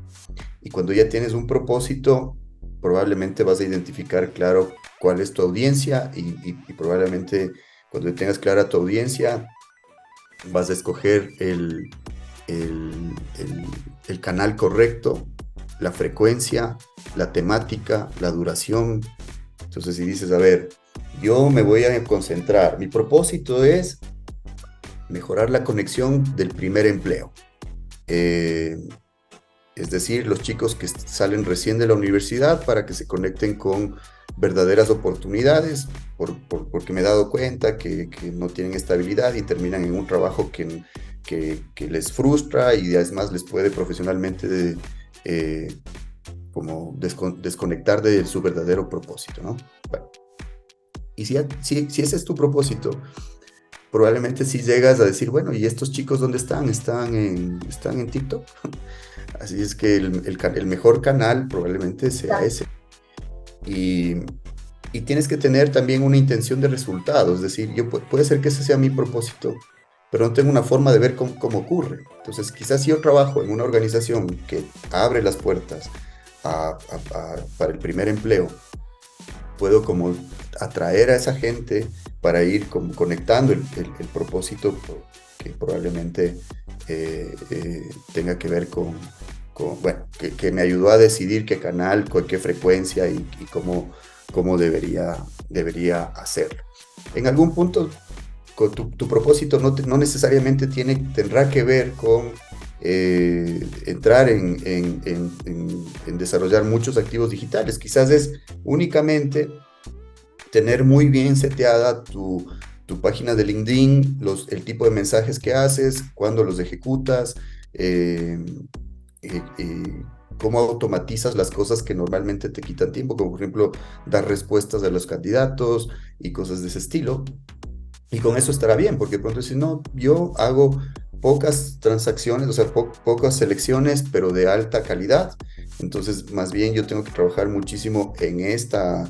Y cuando ya tienes un propósito, probablemente vas a identificar claro cuál es tu audiencia y probablemente cuando tengas clara tu audiencia, vas a escoger el canal correcto, la frecuencia, la temática, la duración. Entonces, si dices, a ver, yo me voy a concentrar, mi propósito es mejorar la conexión del primer empleo. Es decir, los chicos que salen recién de la universidad para que se conecten con verdaderas oportunidades, porque me he dado cuenta que no tienen estabilidad y terminan en un trabajo que les frustra y además les puede profesionalmente como desconectar de su verdadero propósito, ¿no? Bueno, Y si ese es tu propósito, probablemente si llegas a decir, bueno, ¿y estos chicos dónde están? Están en TikTok. Así es que el mejor canal probablemente sea ese. Y, y tienes que tener también una intención de resultados, es decir, puede ser que ese sea mi propósito, pero no tengo una forma de ver cómo ocurre. Entonces, quizás si yo trabajo en una organización que abre las puertas para el primer empleo, puedo como atraer a esa gente para ir como conectando el propósito que probablemente tenga que ver bueno, que me ayudó a decidir qué canal, con qué frecuencia y cómo debería hacerlo. En algún punto, con tu propósito no necesariamente tendrá que ver con entrar en desarrollar muchos activos digitales. Quizás es únicamente tener muy bien seteada tu página de LinkedIn, el tipo de mensajes que haces, cuándo los ejecutas, cómo automatizas las cosas que normalmente te quitan tiempo, como por ejemplo dar respuestas a los candidatos y cosas de ese estilo. Y con eso estará bien, porque de pronto si no, yo hago pocas transacciones, o sea, pocas selecciones, pero de alta calidad. Entonces, más bien yo tengo que trabajar muchísimo en esta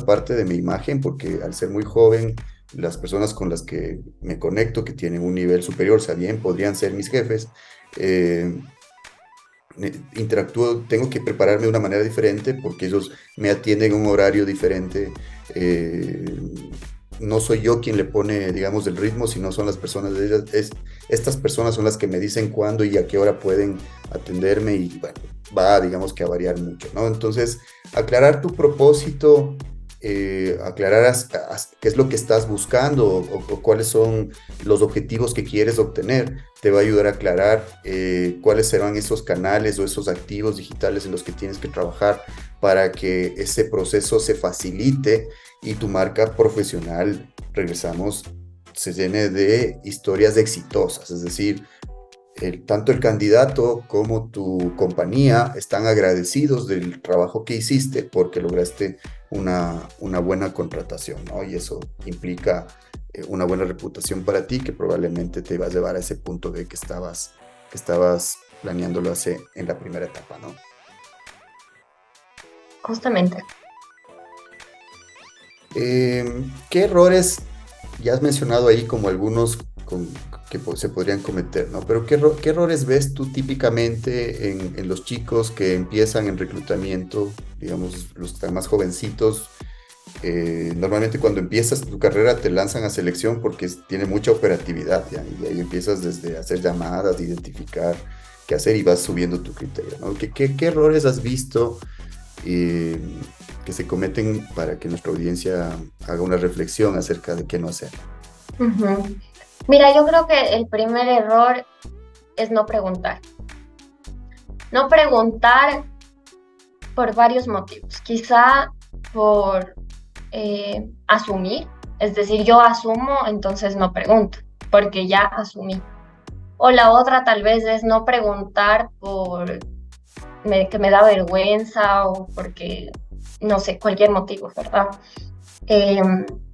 parte de mi imagen, porque al ser muy joven, las personas con las que me conecto, que tienen un nivel superior, o sea, bien, podrían ser mis jefes, interactúo, tengo que prepararme de una manera diferente porque ellos me atienden en un horario diferente. No soy yo quien le pone, digamos, el ritmo, sino son las personas de ellas. Estas personas son las que me dicen cuándo y a qué hora pueden atenderme y bueno, va, digamos que a variar mucho, ¿no? Entonces, aclarar tu propósito, aclarar qué es lo que estás buscando o cuáles son los objetivos que quieres obtener, te va a ayudar a aclarar cuáles serán esos canales o esos activos digitales en los que tienes que trabajar para que ese proceso se facilite y tu marca profesional, regresamos, se llene de historias exitosas, es decir, tanto el candidato como tu compañía están agradecidos del trabajo que hiciste porque lograste una buena contratación, ¿no? Y eso implica una buena reputación para ti que probablemente te va a llevar a ese punto de que estabas planeándolo en la primera etapa, ¿no? Justamente. ¿Qué errores, ya has mencionado ahí como algunos que se podrían cometer, ¿no? Pero ¿qué errores ves tú típicamente en los chicos que empiezan en reclutamiento, digamos, los que están más jovencitos? Normalmente cuando empiezas tu carrera te lanzan a selección porque tiene mucha operatividad, ¿ya? Y ahí empiezas desde hacer llamadas, identificar qué hacer y vas subiendo tu criterio, ¿no? ¿Qué errores has visto que se cometen para que nuestra audiencia haga una reflexión acerca de qué no hacer? Uh-huh. Mira, yo creo que el primer error es no preguntar. No preguntar por varios motivos. Quizá por asumir, es decir, yo asumo, entonces no pregunto, porque ya asumí. O la otra tal vez es no preguntar que me da vergüenza o porque, no sé, cualquier motivo, ¿verdad?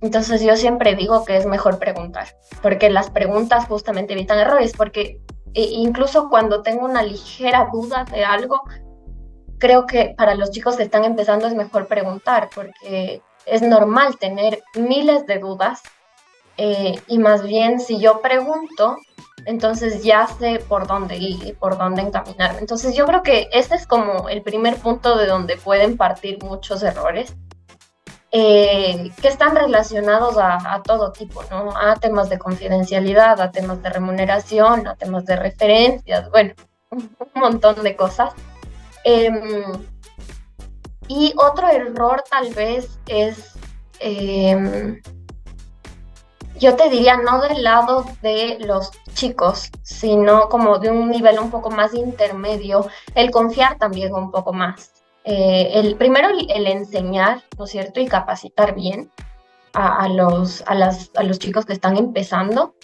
Entonces yo siempre digo que es mejor preguntar, porque las preguntas justamente evitan errores, porque incluso cuando tengo una ligera duda de algo, creo que para los chicos que están empezando es mejor preguntar, porque es normal tener miles de dudas y más bien si yo pregunto, entonces ya sé por dónde ir y por dónde encaminarme. Entonces yo creo que ese es como el primer punto de donde pueden partir muchos errores. Que están relacionados a todo tipo, ¿no? A temas de confidencialidad, a temas de remuneración, a temas de referencias, bueno, un montón de cosas. Y otro error tal vez es, yo te diría, no del lado de los chicos, sino como de un nivel un poco más intermedio, el confiar también un poco más. Primero el enseñar, ¿no es cierto? Y capacitar bien a los chicos que están empezando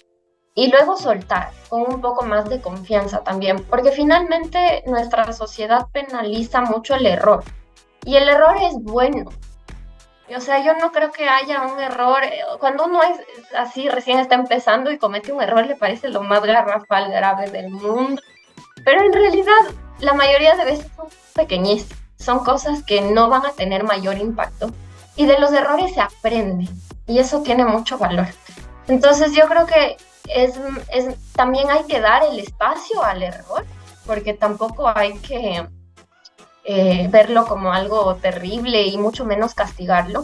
y luego soltar con un poco más de confianza también, porque finalmente nuestra sociedad penaliza mucho el error y el error es bueno. O sea, yo no creo que haya un error. Cuando uno es así, recién está empezando y comete un error, le parece lo más garrafal, grave del mundo. Pero en realidad, la mayoría de veces son pequeñísimas. Son cosas que no van a tener mayor impacto. Y de los errores se aprende. Y eso tiene mucho valor. Entonces, yo creo que también hay que dar el espacio al error, porque tampoco hay que verlo como algo terrible y mucho menos castigarlo.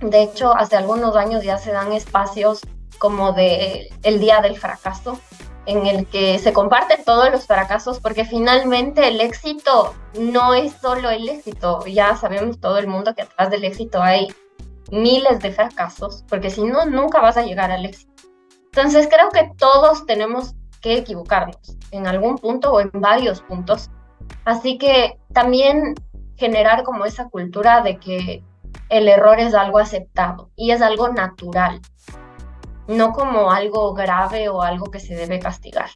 De hecho, hace algunos años ya se dan espacios como de el Día del Fracaso, en el que se comparten todos los fracasos, porque finalmente el éxito no es solo el éxito. Ya sabemos todo el mundo que atrás del éxito hay miles de fracasos, porque si no, nunca vas a llegar al éxito. Entonces creo que todos tenemos que equivocarnos en algún punto o en varios puntos. Así que también generar como esa cultura de que el error es algo aceptado y es algo natural, no como algo grave o algo que se debe castigar.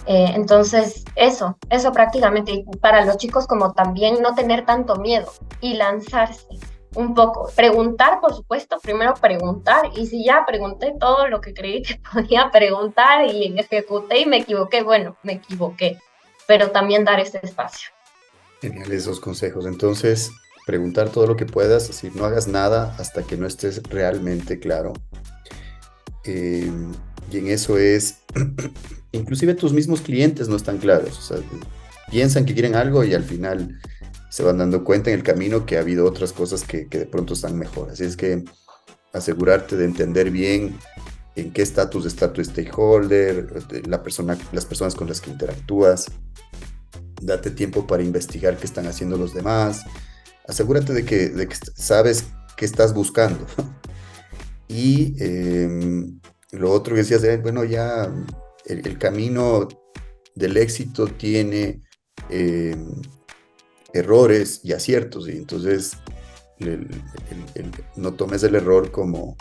Entonces, eso prácticamente, y para los chicos como también no tener tanto miedo y lanzarse un poco, preguntar, por supuesto, primero preguntar, y si ya pregunté todo lo que creí que podía preguntar y ejecuté y me equivoqué, bueno, me equivoqué, pero también dar ese espacio. Genial esos consejos. Entonces, preguntar todo lo que puedas, es decir, no hagas nada hasta que no estés realmente claro. Eh, y en eso es, inclusive tus mismos clientes no están claros, o sea, piensan que quieren algo y al final se van dando cuenta en el camino que ha habido otras cosas que de pronto están mejor. Así es que asegurarte de entender bien en qué estatus está tu stakeholder, las personas con las que interactúas, date tiempo para investigar qué están haciendo los demás, asegúrate de que sabes qué estás buscando. Y lo otro que decías, bueno, ya el camino del éxito tiene eh, errores y aciertos, y entonces no tomes el error como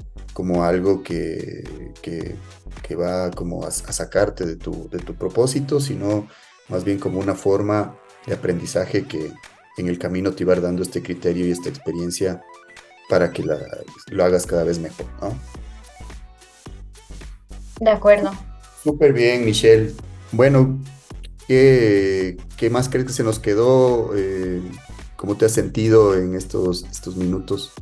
algo que va como a sacarte de tu propósito, sino más bien como una forma de aprendizaje que en el camino te va a ir dando este criterio y esta experiencia para que lo hagas cada vez mejor, ¿no? De acuerdo. Súper bien, Michelle. Bueno, ¿qué más crees que se nos quedó? ¿Cómo te has sentido en estos minutos?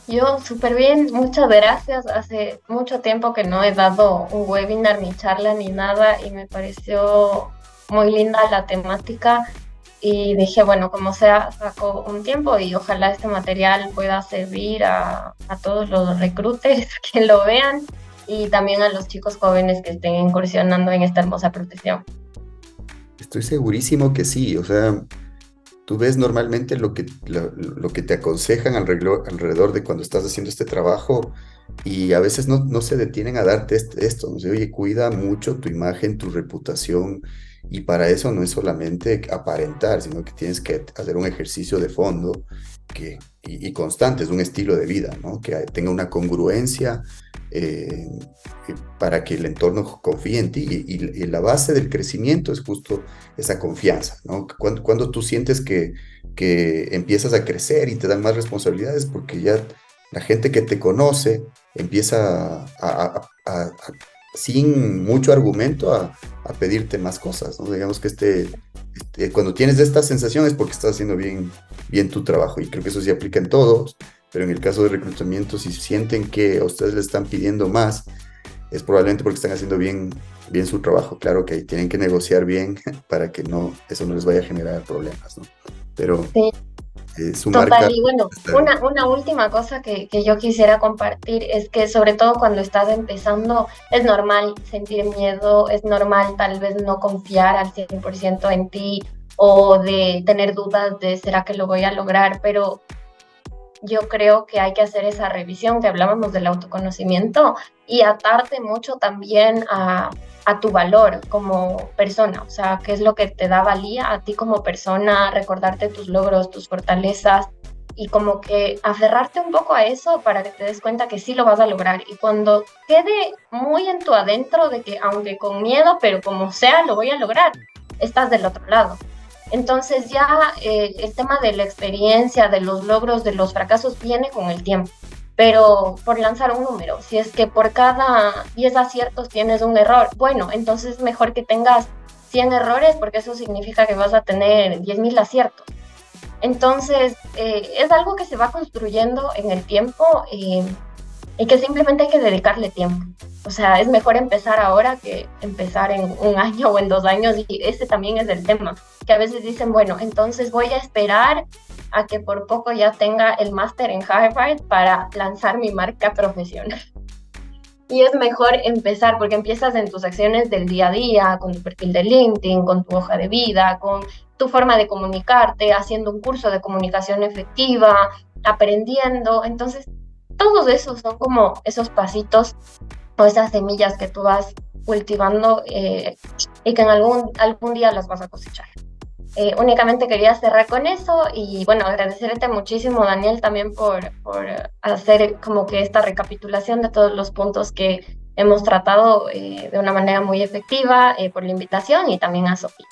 Yo súper bien, muchas gracias. Hace mucho tiempo que no he dado un webinar, ni charla, ni nada, y me pareció muy linda la temática. Y dije, bueno, como sea, saco un tiempo y ojalá este material pueda servir a todos los recruiters que lo vean y también a los chicos jóvenes que estén incursionando en esta hermosa profesión. Estoy segurísimo que sí, o sea, tú ves normalmente lo que te aconsejan alrededor de cuando estás haciendo este trabajo y a veces no se detienen a darte esto, no sé, oye, cuida mucho tu imagen, tu reputación y para eso no es solamente aparentar, sino que tienes que hacer un ejercicio de fondo y constante, es un estilo de vida, ¿no? Que tenga una congruencia eh, para que el entorno confíe en ti y la base del crecimiento es justo esa confianza, ¿no? Cuando tú sientes que empiezas a crecer y te dan más responsabilidades porque ya la gente que te conoce empieza sin mucho argumento a pedirte más cosas, ¿no? Digamos que cuando tienes esta sensación es porque estás haciendo bien tu trabajo y creo que eso sí aplica en todos, pero en el caso de reclutamiento, si sienten que a ustedes le están pidiendo más, es probablemente porque están haciendo bien su trabajo. Claro que tienen que negociar bien para que eso no les vaya a generar problemas, ¿no? Pero Sí. su Total, marca y bueno, está bien. una última cosa que yo quisiera compartir es que sobre todo cuando estás empezando es normal sentir miedo, es normal tal vez no confiar al 100% en ti o de tener dudas de ¿será que lo voy a lograr? Pero yo creo que hay que hacer esa revisión que hablábamos del autoconocimiento y atarte mucho también a tu valor como persona, o sea, qué es lo que te da valía a ti como persona, recordarte tus logros, tus fortalezas y como que aferrarte un poco a eso para que te des cuenta que sí lo vas a lograr y cuando quede muy en tu adentro de que aunque con miedo, pero como sea, lo voy a lograr, estás del otro lado. Entonces ya el tema de la experiencia, de los logros, de los fracasos viene con el tiempo. Pero por lanzar un número, si es que por cada 10 aciertos tienes un error, bueno, entonces es mejor que tengas 100 errores porque eso significa que vas a tener 10.000 aciertos. Entonces, es algo que se va construyendo en el tiempo y que simplemente hay que dedicarle tiempo. O sea, es mejor empezar ahora que empezar en un año o en 2 años y ese también es el tema, que a veces dicen, bueno, entonces voy a esperar a que por poco ya tenga el máster en Harvard para lanzar mi marca profesional. Y es mejor empezar porque empiezas en tus acciones del día a día, con tu perfil de LinkedIn, con tu hoja de vida, con tu forma de comunicarte, haciendo un curso de comunicación efectiva, aprendiendo. Entonces, todos esos son como esos pasitos o esas semillas que tú vas cultivando y que en algún día las vas a cosechar. Únicamente quería cerrar con eso y bueno, agradecerte muchísimo, Daniel, también por hacer como que esta recapitulación de todos los puntos que hemos tratado de una manera muy efectiva, por la invitación y también a Sofía.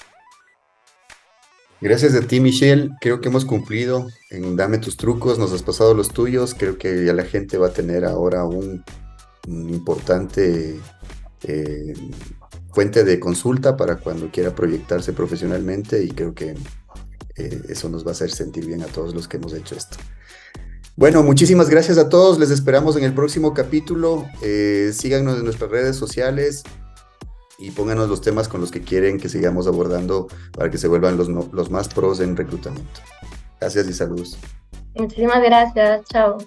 Gracias a ti, Michelle. Creo que hemos cumplido en Dame tus trucos, nos has pasado los tuyos. Creo que ya la gente va a tener ahora un importante fuente de consulta para cuando quiera proyectarse profesionalmente y creo que eso nos va a hacer sentir bien a todos los que hemos hecho esto. Bueno, muchísimas gracias a todos. Les esperamos en el próximo capítulo. Síganos en nuestras redes sociales y pónganos los temas con los que quieren que sigamos abordando para que se vuelvan los más pros en reclutamiento. Gracias y saludos. Muchísimas gracias, chao.